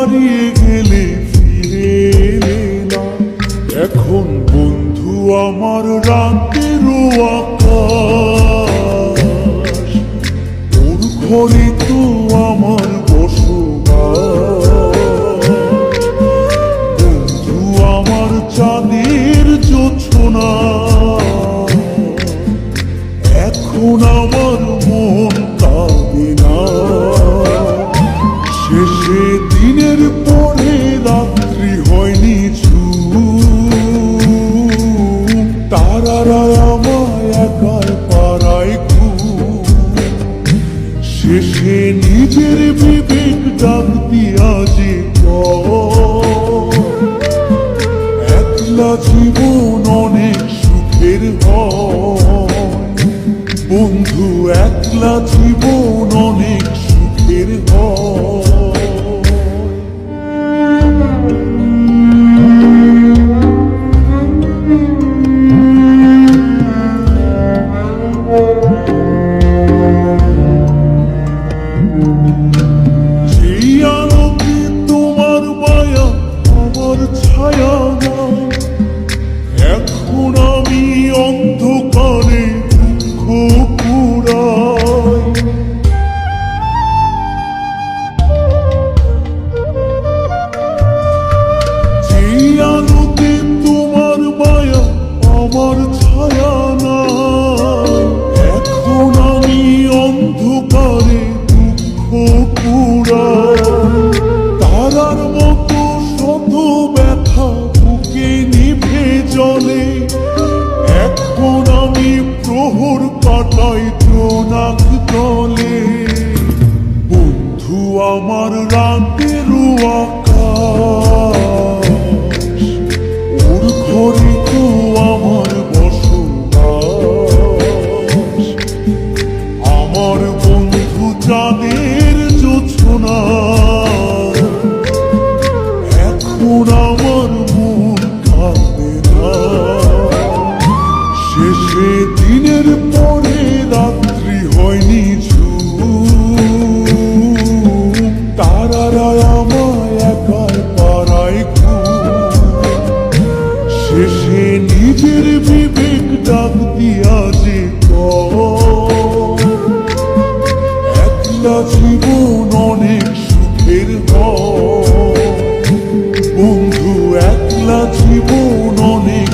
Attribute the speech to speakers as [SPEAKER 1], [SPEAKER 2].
[SPEAKER 1] হারিয়ে গেলে ফিরে এলে না। এখন বন্ধু আমার রাতেরও আকাশ, ওর ঘরে তো আমার বসবাস। বন্ধু আমার চাঁদের জোছনা, এখন আমার মন কাঁদে না। শেষে দিনের পরে রাত্রি হয়নি তারারা আমায় একার পাড়ায় ঘুম। শেষে নিজের বিবেক ডাক দিয়া যে একলা জীবন অনেক সুখের হয়। বন্ধু একলা জীবন অনেক সুখের হয়। যেই আলোকে তোমার মায়া আমার ছায়া নাই, এখন আমি অন্ধকারে দুঃখ কুড়াই। যেই আলোতে তোমার মায়া আমার ছায়া নাই, এখন আমি অন্ধকারে দুঃখ কুড়াই। তারার মতো শত ব্যথা বুকে নিভে জলে, এখন আমি প্রহর কাটাই জোনাক তলে। বন্ধু আমার রাতেরও আকাশ, ওর ঘরে তো আমার বসবাস। আমার বন্ধু চাঁদের জোছনা, এখন আমার মন কাঁদে না। শেষে দিনের পরে রাত্রি হয়নি তারারা আমায় একার পাড়ায় ঘুম। শেষে নিজের বিবেক ডাক দিয়া যে একলা জীবন অনেক সুখের হয়। বন্ধু একলা জীবন অনেক